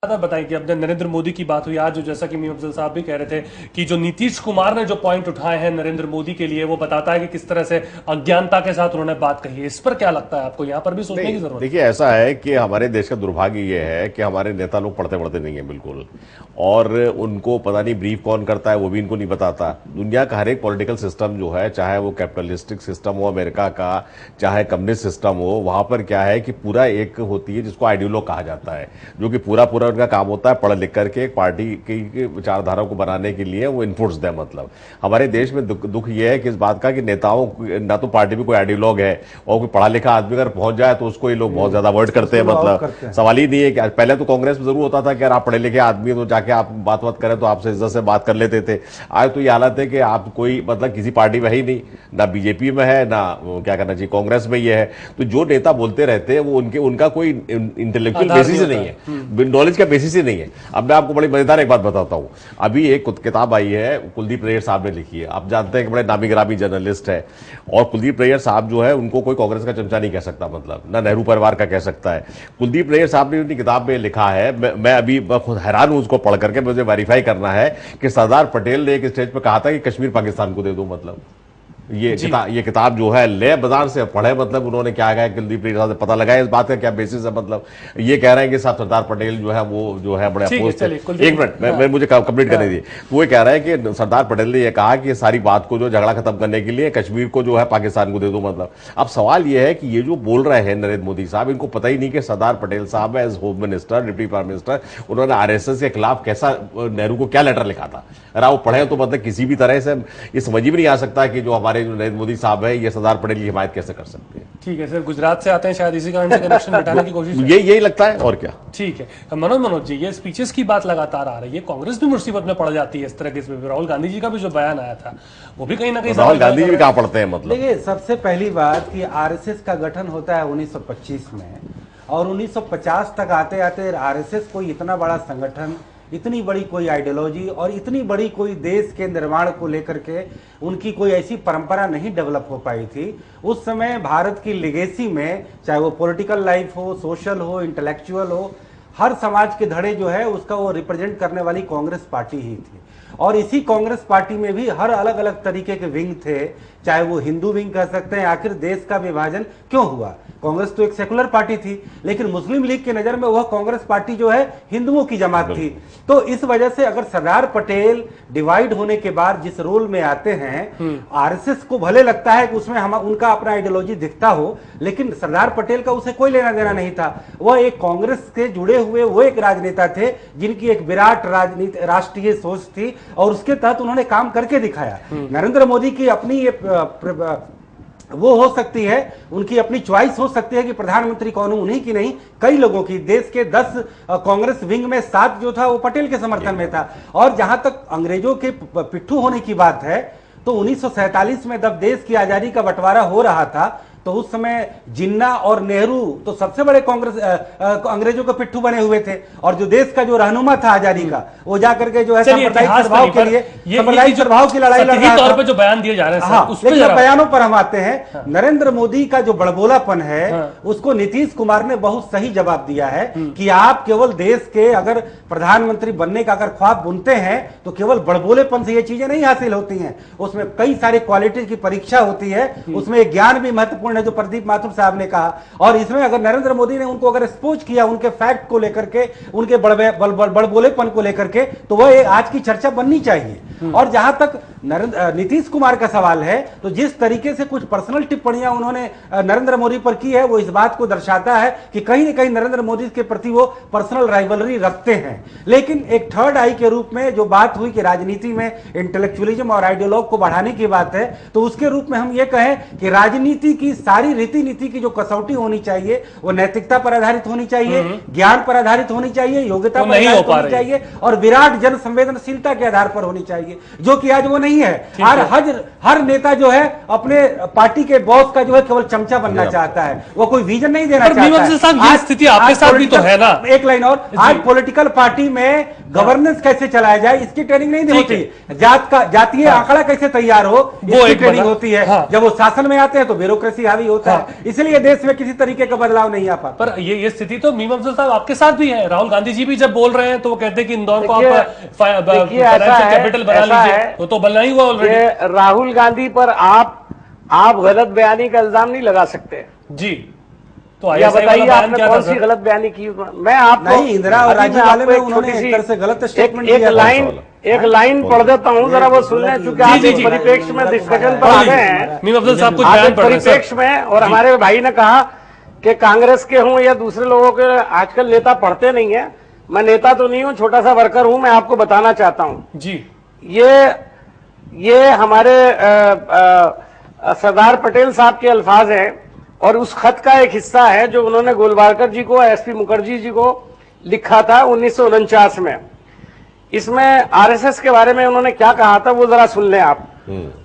बताएं कि अब नरेंद्र मोदी की बात हुई आज, जो जैसा कि मीम अफजल साहब भी कह रहे थे कि जो नीतीश कुमार ने जो पॉइंट उठाए हैं नरेंद्र मोदी के लिए, वो बताता है कि किस तरह से अज्ञानता के साथ उन्होंने बात कही है। इस पर क्या लगता है आपको? यहां पर भी सोचने की जरूरत है। देखिए, ऐसा है कि हमारे देश का दुर्भाग्य ये है कि हमारे नेता लोग पढ़ते पढ़ते नहीं है बिल्कुल, और उनको पता नहीं ब्रीफ कौन करता है वो भी इनको नहीं बताता। दुनिया का हर एक पॉलिटिकल सिस्टम जो है, चाहे वो कैपिटलिस्टिक सिस्टम हो अमेरिका का, चाहे कम्युनिस्ट सिस्टम हो, वहां पर क्या है कि पूरा एक होती है जिसको आइडियोलॉग कहा जाता है, जो कि पूरा पूरा उनका काम होता है पढ़ लिख करके एक पार्टी की विचारधारा को बनाने के लिए वो इनपुट्स दें। मतलब हमारे देश में दुख ये है कि इस बात का कि नेताओं ना तो पार्टी में कोई आइडियोलॉग है, और कोई पढ़ा लिखा आदमी अगर पहुंच जाए तो उसको ये लोग बहुत ज्यादा अवॉइड करते हैं। मतलब सवाल ही नहीं है कि पहले तो कांग्रेस में जरूर होता था कि अगर आप पढ़े लिखे आदमी तो जाके आप बात करें तो आपसे इज्जत से बात कर लेते थे। आज तो ये हालत है कि आप कोई मतलब किसी पार्टी में ही नहीं, ना बीजेपी में है, ना क्या करना चाहिए कांग्रेस में ये है। तो जो नेता बोलते रहते हैं वो उनका कोई इंटेलेक्चुअल बेसिस नहीं है, नॉलेज का बेसिस ही नहीं है। अब मैं आपको बड़ी मजेदार एक बात बताता हूं। अभी एक किताब आई है, कुलदीप नैयर साहब ने लिखी है। आप जानते हैं कि बड़े नामी गिरामी जर्नलिस्ट है, और कुलदीप नैयर साहब जो है उनको कोई कांग्रेस का चमचा नहीं कह सकता, मतलब ना नेहरू परिवार का कह सकता है। कुलदीप नैयर साहब ने अपनी किताब में लिखा है, मैं अभी खुद हैरान हूं उसको पढ़ करके, मुझे वेरीफाई करना है कि सरदार पटेल ने एक स्टेज पर कहा था कि कश्मीर पाकिस्तान को दे दो। मतलब ये किताब जो है ले बाजार से पढ़े, मतलब उन्होंने क्या कहा, कुलदीप नैयर साहब से पता लगाया इस बात का क्या बेसिस है। मतलब ये कह रहे हैं कि साहब सरदार पटेल जो है वो जो है बड़े अपोज थे। एक मिनट मुझे कंप्लीट करने दी। वो ये कह रहे हैं कि सरदार पटेल ने ये कहा कि सारी बात को जो झगड़ा खत्म करने के लिए कश्मीर को जो है पाकिस्तान को दे दो। मतलब अब सवाल ये है कि ये जो बोल रहे हैं नरेंद्र मोदी साहब, इनको पता ही नहीं कि सरदार पटेल साहब age home minister, deputy prime minister, उन्होंने आरएसएस के खिलाफ कैसा नेहरू को क्या लेटर लिखा था। अगर आप पढ़े तो मतलब किसी भी तरह से ये समझ ही नहीं आ सकता कि जो हमारे जो नरेंद्र मोदी साहब है ये सरदार पटेल की हिमायत कैसे कर सकते हैं। ठीक है सर, गुजरात से आते हैं, शायद इसी कारण से कनेक्शन बैठाने की कोशिश यही लगता है और क्या। ठीक है मनोज जी, ये स्पीचेस की बात लगातार आ रही है, कांग्रेस भी मुसीबत में पड़ जाती है इस तरह के। इसमें राहुल गांधी जी का भी जो बयान आया था वो भी कहीं ना कहीं राहुल गांधी जी भी कहाँ पढ़ते हैं। मतलब देखिए, सबसे पहली बात कि आरएसएस का गठन होता है 1925 में, और 1950 तक आते आते आरएसएस कोई इतना बड़ा संगठन, इतनी बड़ी कोई आइडियोलॉजी और इतनी बड़ी कोई देश के निर्माण को लेकर के उनकी कोई ऐसी परंपरा नहीं डेवलप हो पाई थी। उस समय भारत की लिगेसी में, चाहे वो पॉलिटिकल लाइफ हो, सोशल हो, इंटेलेक्चुअल हो, हर समाज के धड़े जो है उसका वो रिप्रेजेंट करने वाली कांग्रेस पार्टी ही थी। और इसी कांग्रेस पार्टी में भी हर अलग अलग तरीके के विंग थे, चाहे वो हिंदू विंग कह सकते हैं। आखिर देश का विभाजन क्यों हुआ? कांग्रेस तो एक सेकुलर पार्टी थी, लेकिन मुस्लिम लीग की नजर में वह कांग्रेस पार्टी जो है हिंदुओं की जमात थी। तो इस वजह से अगर सरदार पटेल डिवाइड होने के बाद जिस रोल में आते हैं, आरएसएस को भले लगता है कि उसमें हम उनका अपना आइडियोलॉजी दिखता हो, लेकिन सरदार पटेल का उसे कोई लेना देना नहीं था। वह एक कांग्रेस से जुड़े हुए वो एक राजनेता थे जिनकी एक विराट राजनीति राष्ट्रीय सोच थी, और उसके तहत उन्होंने काम करके दिखाया। नरेंद्र मोदी की अपनी ये वो हो सकती है, उनकी अपनी चॉइस हो सकती है कि प्रधानमंत्री कौन हो, उन्हीं की नहीं, कई लोगों की। देश के 10 कांग्रेस विंग में 7 जो था वो पटेल के समर्थन में था। और जहां तक अंग्रेजों के पिट्ठू होने की बात है, तो 1947 में जब देश की आजादी का बंटवारा हो रहा था, तो उस समय जिन्ना और नेहरू तो सबसे बड़े कांग्रेस अंग्रेजों के पिट्ठू बने हुए थे, और जो देश का जो रहनुमा था आजादी का, वो जाकर के जो है सांप्रदायिक सद्भाव के लिए, सांप्रदायिक सद्भाव की लड़ाई लड़ रहा था। जो बयान दिए जा रहे हैं, हाँ, लेकिन बयानों पर हम आते हैं। नरेंद्र मोदी का जो बड़बोलापन है, उसको नीतीश कुमार ने बहुत सही जवाब दिया है कि आप केवल देश के अगर प्रधानमंत्री बनने का अगर ख्वाब बुनते हैं तो केवल बड़बोलेपन से ये चीजें नहीं हासिल होती हैं। उसमें कई सारी क्वालिटी की परीक्षा होती है, उसमें ज्ञान भी महत्वपूर्ण है, जो प्रदीप माथुर साहब ने कहा। और इसमें अगर नरेंद्र मोदी ने उनको अगर एक्सपोज किया उनके फैक्ट को लेकर के, उनके बड़बोलेपन को लेकर के, तो वह आज की चर्चा बननी चाहिए। और जहां तक नीतीश कुमार का सवाल है, तो जिस तरीके से कुछ पर्सनल टिप्पणियां उन्होंने नरेंद्र मोदी पर की है, वो इस बात को दर्शाता है कि कहीं न कहीं नरेंद्र मोदी के प्रति वो पर्सनल राइवलरी रखते हैं। लेकिन एक थर्ड आई के रूप में जो बात हुई कि राजनीति में इंटेलेक्चुअलिज्म और आइडियोलॉग को बढ़ाने की बात है, तो उसके रूप में हम ये कहें कि राजनीति की सारी रीति नीति की जो कसौटी होनी चाहिए वो नैतिकता पर आधारित होनी चाहिए, ज्ञान पर आधारित होनी चाहिए, योग्यता पर आधारित होनी चाहिए, और विराट जन संवेदनशीलता के आधार पर होनी चाहिए। करवाइए, जो कि आज वो नहीं है। हर नेता जो है अपने पार्टी के बॉस का जो है केवल चमचा बनना चाहता है, वो कोई विजन नहीं देना चाहता है। साहब ये स्थिति आपके साथ भी तो है ना। एक लाइन और, आज पॉलिटिकल पार्टी में गवर्नेंस कैसे चलाया जाए इसकी ट्रेनिंग नहीं होती, जातीय आंकड़ा कैसे तैयार हो इसकी ट्रेनिंग होती है। जब वो शासन में आते हैं तो ब्यूरोक्रेसी हावी होता है, इसलिए देश में किसी तरीके का बदलाव नहीं आ पाता। पर ये स्थिति तो मीम अफजल साहब आपके साथ भी है। राहुल गांधी जी भी जब बोल रहे हैं तो वो कहते हैं कि इंदौर को आप फाइनेंशियल कैपिटल बना लीजिए, तो बनना ही हुआ ऑलरेडी। राहुल गांधी पर आप गलत बयानी का इल्जाम नहीं लगा सकते जी। तो या बताइए आपने कौन सी गलत बयानी की? मैं आपको नहीं, इंदिरा और राजीव वाले में उन्होंने एक तरह से गलत स्टेटमेंट दिया। एक लाइन पढ़ देता हूं, जरा वो सुन लें, क्योंकि आप एक परिप्रेक्ष्य में डिस्कशन पर आ गए हैं। मीम अफजल साहब कुछ आप एक परिप्रेक्ष्य में, और हमारे भाई ने कहा कि कांग्रेस के हूं या दूसरे लोगों के, आजकल नेता पढ़ते नहीं है। मैं नेता तो नहीं हूं, छोटा सा वर्कर हूं। मैं आपको बताना चाहता हूं जी, ये हमारे सरदार पटेल साहब के अल्फाज हैं और उस खत का एक हिस्सा है जो उन्होंने गोलवालकर जी को, एसपी मुखर्जी जी को लिखा था 1949 में। इसमें आरएसएस के बारे में उन्होंने क्या कहा था वो जरा सुन लें आप।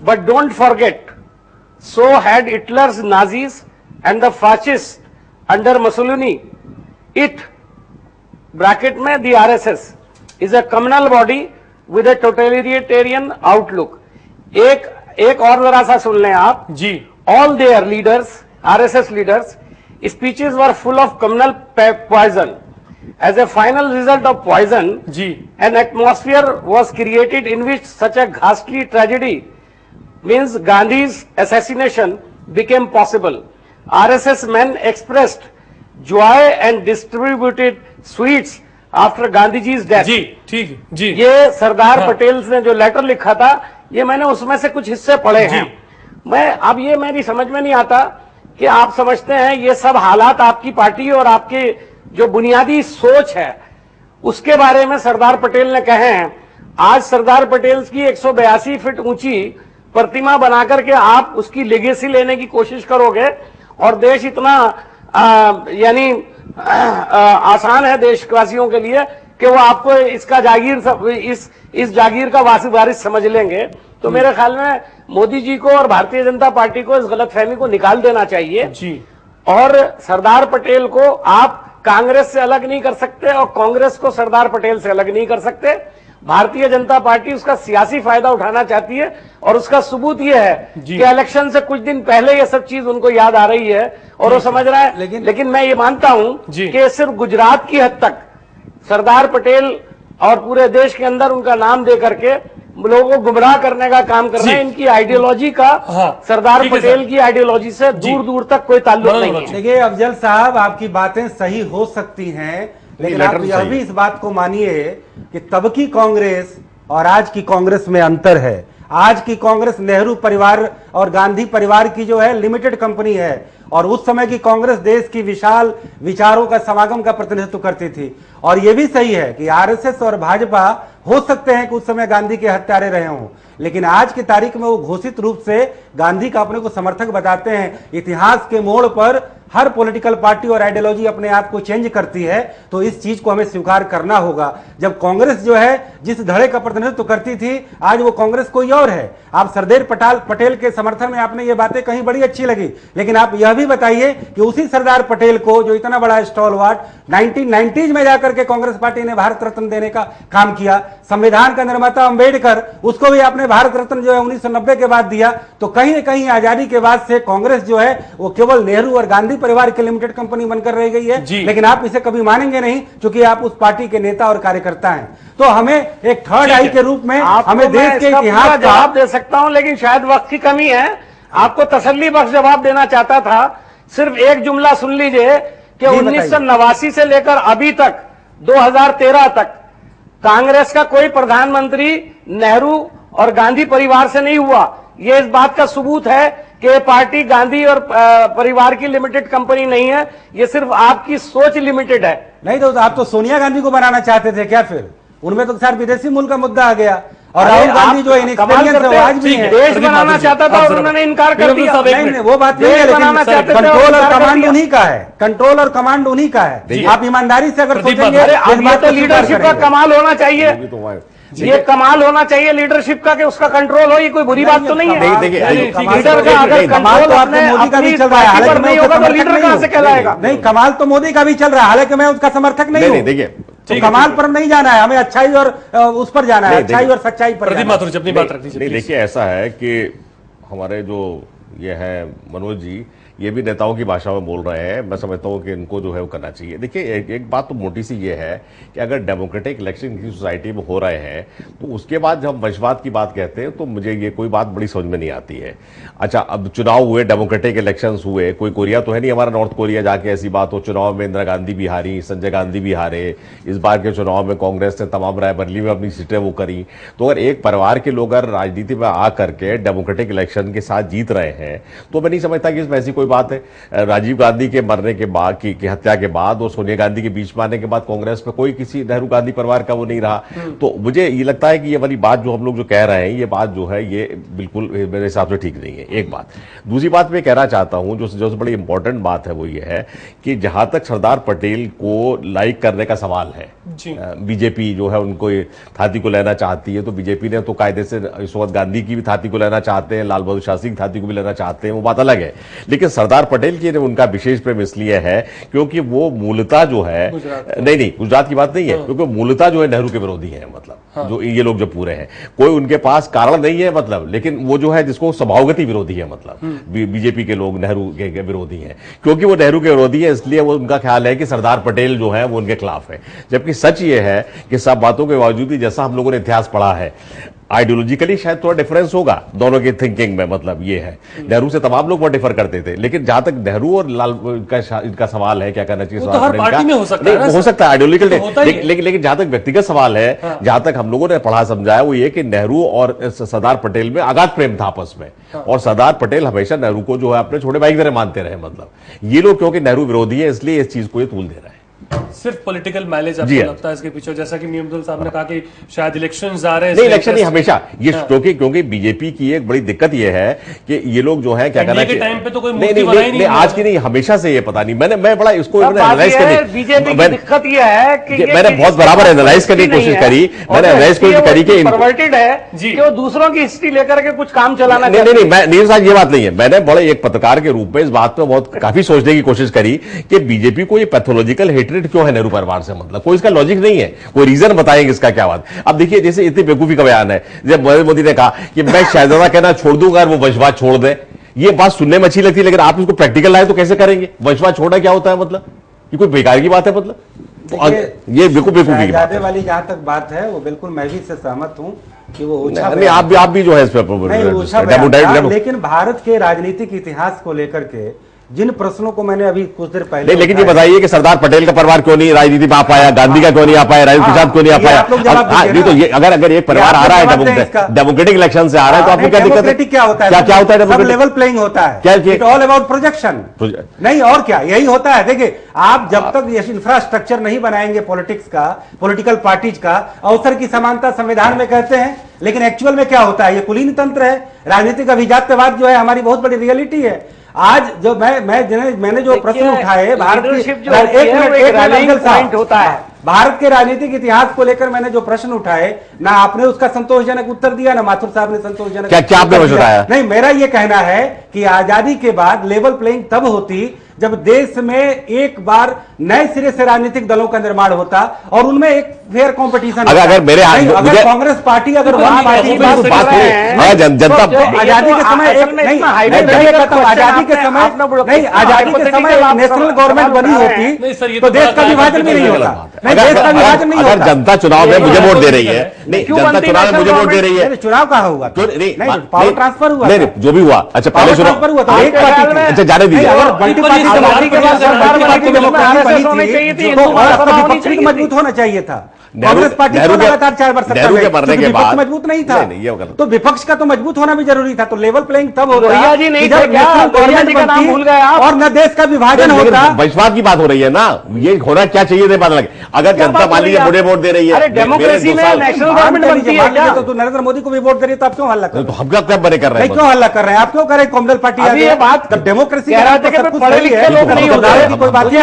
But don't forget, so had Hitler's Nazis and the fascist under Mussolini, it bracket में the RSS is a communal body with a totalitarian outlook. एक और जरा सा सुन लें आप ji. All there leaders, RSS leaders, speeches were full of communal poison. As a final result of poison, an atmosphere was created in which such a ghastly tragedy, means Gandhi's assassination, became possible. RSS men expressed joy and distributed sweets after Gandhiji's death. जी, ठीक जी। ये सरदार पटेल ने जो letter लिखा था, ये मैंने उसमें से कुछ हिस्से पढ़े हैं। मैं अब ये मेरी समझ में नहीं आता कि आप समझते हैं ये सब हालात आपकी पार्टी और आपकी जो बुनियादी सोच है उसके बारे में सरदार पटेल ने कहे हैं। आज सरदार पटेल की 182 फीट ऊंची प्रतिमा बनाकर के आप उसकी लेगेसी लेने की कोशिश करोगे और देश इतना यानी आसान है देशवासियों के लिए कि वो आपको इसका जागीर इस जागीर का वारिस समझ लेंगे। तो मेरे ख्याल में मोदी जी को और भारतीय जनता पार्टी को इस गलतफहमी को निकाल देना चाहिए जी। और सरदार पटेल को आप कांग्रेस से अलग नहीं कर सकते और कांग्रेस को सरदार पटेल से अलग नहीं कर सकते। भारतीय जनता पार्टी उसका सियासी फायदा उठाना चाहती है और उसका सबूत यह है कि इलेक्शन से कुछ दिन पहले ये सब चीज उनको याद आ रही है और वो समझ रहा है। लेकिन मैं ये मानता हूं कि सिर्फ गुजरात की हद तक सरदार पटेल और पूरे देश के अंदर उनका नाम दे करके लोगों को गुमराह करने का काम कर रहे हैं। इनकी आइडियोलॉजी का सरदार पटेल की आइडियोलॉजी से दूर दूर तक कोई ताल्लुक नहीं है। देखिए अफजल साहब, आपकी बातें सही हो सकती हैं, लेकिन आप यह भी इस बात को मानिए कि तब की कांग्रेस और आज की कांग्रेस में अंतर है। आज की कांग्रेस नेहरू परिवार और गांधी परिवार की जो है लिमिटेड कंपनी है और उस समय की कांग्रेस देश की विशाल विचारों का समागम का प्रतिनिधित्व करती थी। और यह भी सही है कि आरएसएस और भाजपा हो सकते हैं कि उस समय गांधी के हत्यारे रहे हों, लेकिन आज की तारीख में वो घोषित रूप से गांधी का अपने को समर्थक बताते हैं। इतिहास के मोड़ पर हर पॉलिटिकल पार्टी और आइडियोलॉजी अपने आप को चेंज करती है, तो इस चीज को हमें स्वीकार करना होगा। जब कांग्रेस जो है जिस धड़े का प्रतिनिधित्व करती थी, आज वो कांग्रेस कोई और है। आप सरदार पटेल के समर्थन में आपने ये बातें कहीं बड़ी अच्छी लगी, लेकिन आप यह भी बताइए कि उसी सरदार पटेल को जो इतना बड़ा स्टॉलवर्ट 1990s में जाकर के कांग्रेस पार्टी ने भारत रत्न देने का काम किया, संविधान का निर्माता अंबेडकर, उसको भी आपने भारत रत्न जो है 1990 के बाद दिया। तो कहीं न कहीं आजादी के बाद से कांग्रेस जो है वो केवल नेहरू और गांधी परिवार की लिमिटेड कंपनी बनकर रह गई है, लेकिन आप इसे कभी मानेंगे नहीं क्योंकि आप उस पार्टी के नेता और कार्यकर्ता हैं। तो हमें एक थर्ड आई के रूप में हमें देश के इतिहास का जवाब दे सकता हूं, लेकिन शायद वक्त की कमी है। आपको तसल्ली बख्श जवाब देना चाहता था। सिर्फ एक जुमला सुन लीजिए कि 1989 से लेकर अभी तक 2013 तक कांग्रेस का कोई प्रधानमंत्री नेहरू और गांधी परिवार से नहीं हुआ। यह इस बात का सबूत है कि पार्टी गांधी और परिवार की लिमिटेड कंपनी नहीं है, ये सिर्फ आपकी सोच लिमिटेड है। नहीं तो आप तो सोनिया गांधी को बनाना चाहते थे क्या? फिर उनमें तो सर विदेशी मूल का मुद्दा आ गया और राहुल गांधी जो इनएक्सपीरियंस है आज भी है। देश बनाना चाहता था और उन्होंने इनकार कर दिया। नहीं, वो बात नहीं है, लेकिन कंट्रोल और कमांड उन्हीं का है। कंट्रोल और कमांड उन्हीं का है। आप ईमानदारी से अगर सोचेंगे तो लीडरशिप का कमाल होना चाहिए। ये कमाल होना चाहिए लीडरशिप का कि उसका कंट्रोल हो, ये कोई बुरी बात तो नहीं है। देखिए लीडर का अगर कमाल तो आपने मोदी का भी चल रहा है, हालांकि नहीं होगा तो लीडर कहां से कहलाएगा? नहीं, कमाल तो मोदी का भी चल रहा है, हालांकि मैं उसका समर्थक नहीं हूं। देखिए तो कमाल पर नहीं जाना है, हमें अच्छाई और उस पर जाना है, अच्छाई और सच्चाई पर। प्रदीप माथुर जी अपनी बात रख दीजिए। नहीं, देखिए ऐसा है कि हमारे जो ये है मनोज जी, ये भी नेताओं की भाषा में बोल रहे हैं। मैं समझता हूं कि इनको जो है वो करना चाहिए। देखिए एक बात तो मोटी सी ये है कि अगर डेमोक्रेटिक इलेक्शन की सोसाइटी में हो रहे हैं तो उसके बाद जब हम वंशवाद की बात कहते हैं तो मुझे ये कोई बात बड़ी समझ में नहीं आती है। अच्छा, अब चुनाव हुए, डेमोक्रेटिक इलेक्शंस हुए, कोई कोरिया तो है नहीं हमारा नॉर्थ कोरिया जाके ऐसी बात हो। चुनाव में इंदिरा गांधी भी हारी, संजय गांधी भी हारे। इस बार के चुनाव में कांग्रेस ने तमाम रायबरेली में अपनी सीटें वो करी। तो अगर एक परिवार के लोग अगर राजनीति में आकर के डेमोक्रेटिक इलेक्शन के साथ जीत रहे हैं तो मैं नहीं समझता कि इसमें ऐसी कोई बात है। राजीव गांधी के मरने के बाद की हत्या के बाद और सोनिया गांधी के बीच में आने के बाद कांग्रेस में कोई किसी नेहरू गांधी परिवार का वो नहीं रहा। तो मुझे ये लगता है कि ये वाली बात जो हम लोग जो कह रहे हैं, ये बात जो है ये बिल्कुल मेरे हिसाब से ठीक नहीं है। एक बात। दूसरी बात मैं कहना चाहता हूं, जो बड़ी इंपॉर्टेंट बात है वो ये है कि जहां तक सरदार पटेल को लाइक करने का सवाल है, बीजेपी जो है उनको थाती को लेना चाहती है, तो बीजेपी ने तो कायदे से इस वक्त गांधी की भी थाती को लेना चाहते हैं, लाल बहादुर शास्त्री की थाती को भी लेना चाहते हैं, वो बात अलग है। लेकिन सरदार पटेल की उनका विशेष प्रेम इसलिए है क्योंकि वो मूलतः जो है, नहीं गुजरात की बात नहीं है, क्योंकि मूलतः जो है नेहरू के विरोधी है। मतलब जो ये लोग जो पूरे हैं, कोई उनके पास कारण नहीं है मतलब, लेकिन वो जो है जिसको स्वभावगति विरोधी है। मतलब बीजेपी के लोग नेहरू के विरोधी हैं क्योंकि वो नेहरू के विरोधी है, इसलिए वो उनका ख्याल है कि सरदार पटेल जो है वो उनके खिलाफ है। जबकि सच ये है कि सब बातों के बावजूद जैसा हम लोगों ने इतिहास पढ़ा है, आइडियोलॉजिकली शायद थोड़ा डिफरेंस होगा दोनों की थिंकिंग में। मतलब ये है, नेहरू से तमाम लोग बहुत डिफर करते थे, लेकिन जहां तक नेहरू और लाल इनका सवाल है क्या करना चाहिए, तो हर पार्टी में हो सकता है, हो सकता है आइडियोलॉजिकल, लेकिन जहां तक व्यक्तिगत सवाल है, जहां तक हम लोगों ने पढ़ा समझाया वो ये कि नेहरू और सरदार पटेल में अगाध प्रेम था आपस में, और सरदार पटेल हमेशा नेहरू को जो है अपने छोटे भाई की तरह मानते रहे। मतलब ये लोग क्योंकि नेहरू विरोधी है इसलिए इस चीज को ये तूल दे रहा है। सिर्फ पॉलिटिकल माइलेज आपको लगता है इसके पीछे, जैसा कि मीम अब्दुल साहब ने कहा कि शायद इलेक्शंस आ रहे हैं। नहीं, इलेक्शन नहीं हमेशा ये, क्योंकि बीजेपी की एक बड़ी दिक्कत ये है कि ये लोग जो है क्या करना चाहिए, टाइम पे तो कोई मूर्ति बनाई नहीं, आज की नहीं हमेशा से ये पता नहीं। मैं बड़ा इसको एनालाइज बीजेपी की दिक्कत ये है कि मैंने बहुत बराबर एनालाइज करने की कोशिश करी, मैंने एनालाइज करी कि परवर्टेड है कि वो दूसरों की हिस्ट्री लेकर के कुछ काम चलाना। नहीं, मैं नीरज साहब ये बात नहीं है। मैंने बड़े एक पत्रकार के रूप में इस बात पे बहुत काफी सोचने की कोशिश करी कि बीजेपी को ये पैथोलॉजिकल हेट्रेड क्यों है नेहरू परिवार से। मतलब कोई इसका लॉजिक नहीं है, कोई रीजन बताएंगे इसका क्या बात। अब देखिए जैसे इतनी बेवकूफी का बयान है, जब नरेंद्र मोदी ने कहा कि मैं शहजादा कहना छोड़ दूंगा और वो वंशवाद छोड़ दे, ये बात सुनने में अच्छी लगती है, लेकिन आप इसको प्रैक्टिकल लाए तो कैसे करेंगे? वंशवाद छोड़ना क्या होता है? मतलब ये कोई बेकार की बात है। मतलब ये बेवकूफी की बात वाली जहां तक बात है वो बिल्कुल मैं भी इससे सहमत हूं कि वो आप भी जो है इस पर, लेकिन भारत के राजनीतिक इतिहास को लेकर के जिन प्रश्नों को मैंने अभी कुछ देर पहले, लेकिन ये बताइए कि सरदार पटेल का परिवार क्यों नहीं राजनीति में आ पाया, गांधी का क्यों नहीं आ पाया, राजेंद्र प्रसाद क्यों नहीं आ पाया? नहीं तो ये अगर एक परिवार आ रहा है डेमोक्रेटिक इलेक्शन से आ रहा है तो आपको क्या दिक्कत है? क्या होता है? क्या होता है? लेवल प्लेइंग होता है, क्या ऑल अबाउट प्रोजेक्शन नहीं और क्या, यही होता है। देखिए आप जब तक ये इंफ्रास्ट्रक्चर नहीं बनाएंगे पॉलिटिक्स का, पॉलिटिकल पार्टीज का, अवसर की समानता संविधान में कहते हैं, लेकिन एक्चुअल में क्या होता है? ये कुलीन तंत्र है। राजनीतिक अभिजात्यवाद जो है हमारी बहुत बड़ी रियलिटी है। आज जो मैंने जो प्रश्न उठाए भारत भारत के राजनीतिक इतिहास को लेकर मैंने जो प्रश्न उठाए, ना आपने उसका संतोषजनक उत्तर दिया, ना माथुर साहब ने संतोषजनक क्या आपने उठाया? नहीं, मेरा ये कहना है कि आजादी के बाद लेवल प्लेइंग तब होती जब देश में एक बार नए सिरे से राजनीतिक दलों का निर्माण होता और उनमें एक फेयर कंपटीशन। अगर मेरे अगर कांग्रेस पार्टी अगर वन पार्टी जनता आजादी के समय आजादी के समय नेशनल गवर्नमेंट बनी होती तो देश का विभाजन भी नहीं होता। अगर जनता चुनाव में मुझे वोट दे रही है, नहीं जनता चुनाव में मुझे वोट दे रही है, चुनाव कहाँ हुआ? पावर ट्रांसफर हुआ, नहीं जो भी हुआ। अच्छा पहले ट्रांसफर हुआ तो एक पार्टी, अच्छा जाने दीजिए, मजबूत होना चाहिए था। कांग्रेस पार्टी को लगातार 4 वर्ष नेहरू के मरने के बाद मजबूत नहीं था, तो विपक्ष का तो मजबूत होना भी जरूरी था। तो लेवल प्लेइंग तब होता और न देश का विभाजन होता। वंशवाद की बात हो रही है ना, ये होना क्या चाहिए थे बात लगे। अगर जनता मान लीजिए मुझे वोट दे रही है, डेमोक्रेसी में नेशनल गवर्नमेंट बनती है तो नरेंद्र मोदी को भी वोट दे रही है, तो आप क्यों हल्ला कर रहे हैं? तो हम क्या बने कर रहे हैं? क्यों हल्ला कर रहे हैं? आप क्यों करें कॉमनल पार्टी? ये बात डेमोक्रेसी पढ़े लिखे लोग नहीं होते, कोई बात नहीं,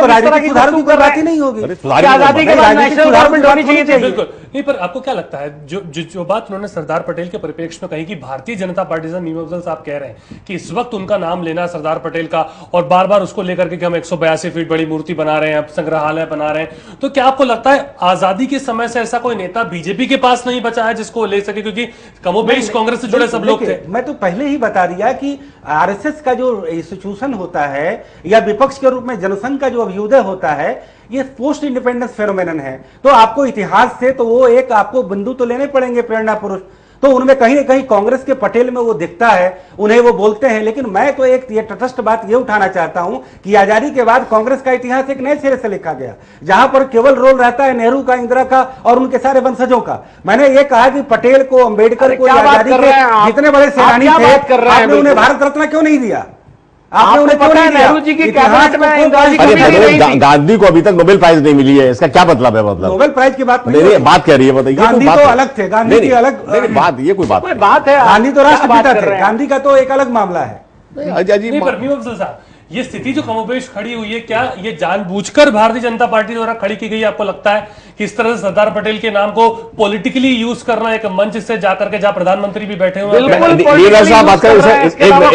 राजनीतिक सुधार की कोई बात ही नहीं होगी। आजादी के बाद नेशनल गवर्नमेंट होनी चाहिए थी। बिल्कुल नहीं, पर आपको क्या लगता है जो बात उन्होंने सरदार पटेल के परिप्रेक्ष्य में कही कि भारतीय जनता पार्टी से मीम अफजल साहब कह रहे हैं कि इस वक्त उनका नाम लेना सरदार पटेल का और बार बार उसको लेकर के कि हम 182 फीट बड़ी मूर्ति बना रहे हैं, संग्रहालय बना रहे हैं, तो क्या आपको लगता है आजादी के समय से ऐसा कोई नेता बीजेपी के पास नहीं बचा है जिसको ले सके? क्योंकि कमोबेश कांग्रेस से जुड़े सब लोग थे। मैं तो पहले ही बता दिया कि आरएसएस का जो इंस्टीट्यूशन होता है या विपक्ष के रूप में जनसंघ का जो अभ्युदय होता है, ये पोस्ट इंडिपेंडेंस फेनोमेनन है। तो आपको इतिहास से तो वो एक आपको बिंदु तो लेने पड़ेंगे प्रेरणा पुरुष, तो उनमें कहीं ना कहीं कांग्रेस के पटेल में वो दिखता है, उन्हें वो बोलते हैं। लेकिन मैं तो एक ये तटस्थ बात ये उठाना चाहता हूं कि आजादी के बाद कांग्रेस का इतिहास एक नए सिरे से लिखा गया, जहां पर केवल रोल रहता है नेहरू का, इंदिरा का और उनके सारे वंशजों का। मैंने ये कहा कि पटेल को, अंबेडकर को, आजादी के जितने बड़े सेनानी थे, आपने उन्हें भारत रत्न क्यों नहीं दिया? आपने उन्हें क्यों नहीं दिया? नेहरू जी की कैबिनेट में इंदिरा जी कभी नहीं रही थी। गांधी को अभी तक नोबेल प्राइज नहीं मिली है, इसका क्या मतलब है? मतलब नोबेल प्राइज की बात नहीं, बात क्या रही है बताइए। गांधी तो अलग थे, गांधी की अलग बात, ये कोई बात है। गांधी तो राष्ट्रपिता थे, गांधी का तो एक अलग मामला है। नहीं, पर मीम अफजल साहब, ये स्थिति जो कमोबेश खड़ी हुई है, क्या ये जानबूझकर भारतीय जनता पार्टी द्वारा खड़ी की गई? आपको लगता है कि इस तरह से सरदार पटेल के नाम को पॉलिटिकली यूज करना, एक मंच से जाकर के जहां प्रधानमंत्री भी बैठे हुए हैं?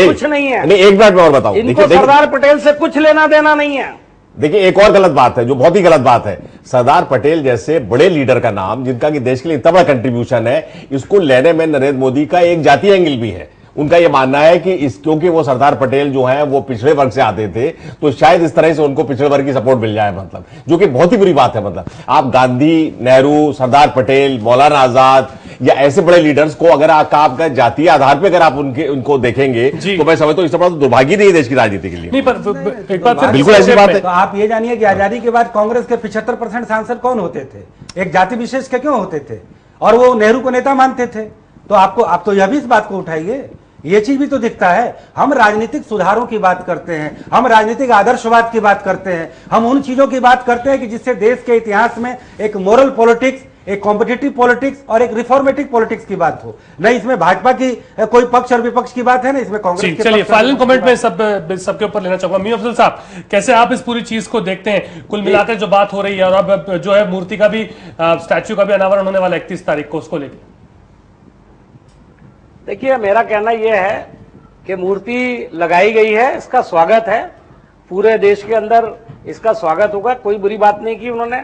कुछ नहीं है। एक मिनट में और बताऊं, इनको सरदार पटेल से कुछ लेना देना नहीं है। देखिए, एक और गलत बात है, जो बहुत ही गलत बात है। सरदार पटेल जैसे बड़े लीडर का नाम, जिनका कि देश के लिए इतना बड़ा कंट्रीब्यूशन है, इसको लेने में नरेंद्र मोदी का एक जातीय एंगल भी है। उनका यह मानना है कि क्योंकि वो सरदार पटेल जो है वो पिछड़े वर्ग से आते थे, तो शायद इस तरह से उनको पिछड़े वर्ग की सपोर्ट मिल जाए, मतलब जो कि बहुत ही बुरी बात है। मतलब आप गांधी, नेहरू, सरदार पटेल, मौलाना आजाद या ऐसे बड़े लीडर्स को अगर आपका जातीय आधार पर अगर आप उनको देखेंगे तो मैं समझता हूं इससे बड़ा तो दुर्भाग्य नहीं है देश की राजनीति के लिए। नहीं, पर एक बात बिल्कुल ऐसी बात है। तो आप ये जानिए कि आजादी के बाद कांग्रेस के 75% सांसद कौन होते थे? एक जाति विशेष के क्यों होते थे? और वो नेहरू को नेता मानते थे। तो आप तो यह भी इस बात को उठाइए, ये चीज भी तो दिखता है। हम राजनीतिक सुधारों की बात करते हैं, हम राजनीतिक आदर्शवाद की बात करते हैं, हम उन चीजों की बात करते हैं कि जिससे देश के इतिहास में एक मोरल पॉलिटिक्स, एक कॉम्पिटिटिव पॉलिटिक्स और एक रिफॉर्मेटिव पॉलिटिक्स की बात हो। नहीं इसमें भाजपा की कोई पक्ष और विपक्ष की बात है, ना इसमें कांग्रेस की। चलिए, फाइनल कमेंट में सबके ऊपर लेना चाहूंगा। मीम अफजल साहब, कैसे आप इस पूरी चीज को देखते हैं? कुल मिलाकर जो बात हो रही है, और अब जो है मूर्ति का भी, स्टैच्यू का भी अनावरण होने वाला 31 तारीख को, उसको लेकर देखिए, मेरा कहना यह है कि मूर्ति लगाई गई है, इसका स्वागत है, पूरे देश के अंदर इसका स्वागत होगा, कोई बुरी बात नहीं की उन्होंने।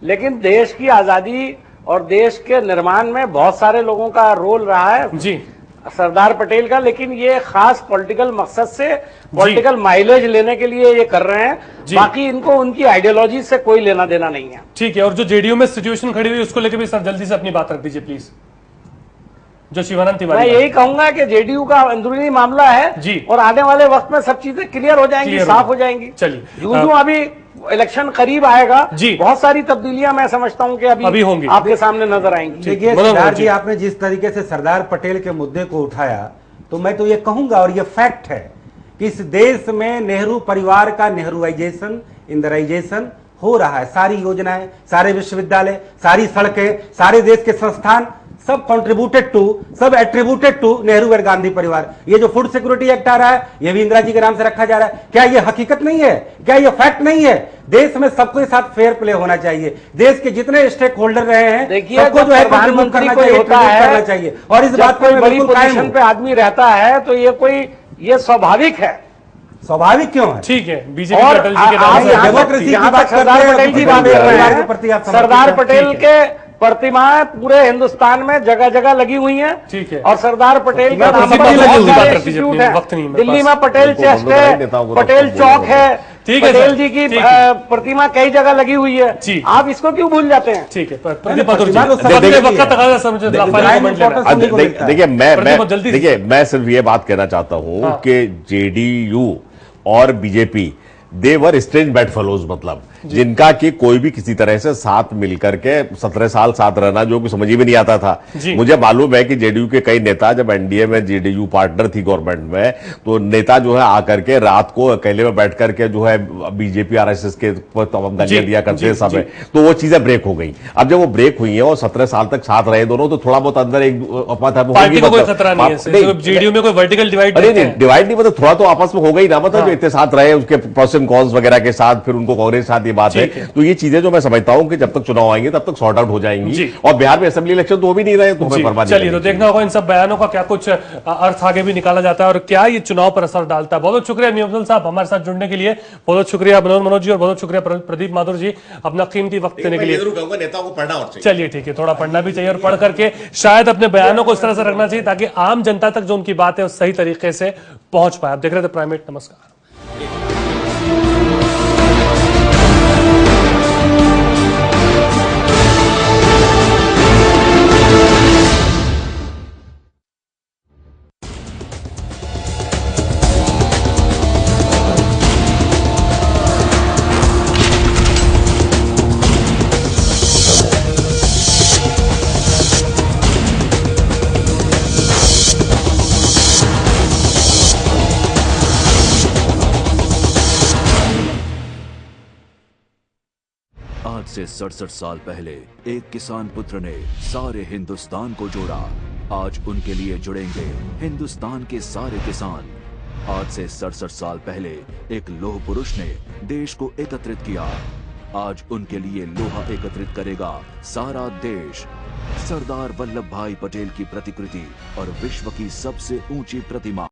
लेकिन देश की आजादी और देश के निर्माण में बहुत सारे लोगों का रोल रहा है जी, सरदार पटेल का, लेकिन ये खास पॉलिटिकल मकसद से, पॉलिटिकल माइलेज लेने के लिए ये कर रहे हैं। बाकी इनको उनकी आइडियोलॉजी से कोई लेना देना नहीं है। ठीक है। और जो जेडीयू में सिचुएशन खड़ी हुई उसको लेकर भी सर जल्दी से अपनी बात रख दीजिए प्लीज। जो शिवानंद तिवारी, मैं यही कहूंगा कि जेडीयू का अंदरूनी मामला है जी, और आने वाले वक्त में सब चीजें क्लियर हो जाएंगी, साफ हो जाएंगी। चलिए, यूं अभी इलेक्शन करीब आएगा जी, बहुत सारी तब्दीलियां मैं समझता हूं कि अभी होंगी, आपके सामने नजर आएंगी। देखिए सरदार जी, आपने जिस तरीके से सरदार पटेल के मुद्दे को उठाया, तो मैं तो ये कहूंगा, और ये फैक्ट है कि इस देश में नेहरू परिवार का नेहरूइजेशन, इंदिराइजेशन हो रहा है। सारी योजनाएं, सारे विश्वविद्यालय, सारी सड़कें, सारे देश के संस्थान, सब कंट्रीब्यूटेड टू, सब एट्रीब्यूटेड टू नेहरू और गांधी परिवार। ये जो फूड सिक्योरिटी एक्ट आ रहा है, ये भी इंदिरा जी के नाम से रखा जा रहा है। क्या ये हकीकत नहीं है? क्या ये फैक्ट नहीं है? देश में सबके साथ फेयर प्ले होना चाहिए। देश के जितने स्टेक होल्डर रहे हैं, सबको जो है प्रधानमंत्री कोई होता है, और इस बात पर बड़ी पोजीशन पे आदमी रहता है तो ये स्वाभाविक है। स्वाभाविक क्यों है? ठीक है, बीजेपी और डेमोक्रेसी की बात सरदार पटेल की बात कर रहे हैं, सरदार पटेल के प्रतिमाएं पूरे हिंदुस्तान में जगह जगह लगी हुई हैं। ठीक है। और सरदार पटेल का नाम पर इंस्टीट्यूट है, दिल्ली में पटेल चेस्ट है, पटेल चौक है, पटेल जी की प्रतिमा कई जगह लगी हुई है। आप इसको क्यों भूल जाते हैं? ठीक है, देखिए मैं सिर्फ ये बात कहना चाहता हूं कि जेडीयू और बीजेपी दे वर स्ट्रेंज बेड फेलोज, मतलब जिनका कि कोई भी किसी तरह से साथ मिलकर के 17 साल साथ रहना जो कि समझ ही में नहीं आता था। मुझे मालूम है कि जेडीयू के कई नेता, जब एनडीए में जेडीयू पार्टनर थी गवर्नमेंट में, तो नेता जो है आकर के रात को अकेले में बैठ करके जो है बीजेपी आरएसएस के तमाम गालियां दिया करते थे समय, तो वो चीजें ब्रेक हो गई। अब जब वो ब्रेक हुई है और 17 साल तक साथ रहे दोनों, तो थोड़ा बहुत अंदर एक पार्टी को कोई खतरा नहीं है, जेडीयू में कोई वर्टिकल डिवाइड नहीं, मतलब थोड़ा तो आपस में हो गई ना, मतलब इतने साथ रहे, उसके प्रोसेस एंड कॉन्स वगैरह के साथ फिर उनको कांग्रेस के साथ ये बात है। तो ये चीजें जो मैं समझता हूं कि जब तक चुनाव आएंगे तब तक सॉर्ट आउट हो जाएंगी। और बिहार में असेंबली इलेक्शन तो हो भी नहीं रहे, तो हमें परवाह नहीं। चलिए, तो देखना होगा इन सब बयानों का क्या कुछ अर्थ आगे भी निकाला जाता है और क्या ये चुनाव पर असर डालता है। बहुत बहुत शुक्रिया मीम अफजल साहब हमारे साथ जुड़ने के लिए, बहुत बहुत शुक्रिया मनोज जी, और बहुत शुक्रिया प्रदीप माथुर जी अपना कीमती वक्त देने के लिए। नेताओं को पढ़ना और चलिए ठीक है, थोड़ा पढ़ना भी चाहिए और पढ़ करके शायद अपने बयानों को इस तरह से रखना चाहिए ताकि आम जनता तक जो उनकी बात है उस सही तरीके से पहुंच पाए। आप देख रहे थे प्राइमेट, नमस्कार। आज से 67 साल पहले एक किसान पुत्र ने सारे हिंदुस्तान को जोड़ा। आज उनके लिए जुड़ेंगे हिंदुस्तान के सारे किसान। आज से 67 साल पहले एक लौह पुरुष ने देश को एकत्रित किया। आज उनके लिए लोहा एकत्रित करेगा सारा देश। सरदार वल्लभ भाई पटेल की प्रतिकृति और विश्व की सबसे ऊंची प्रतिमा।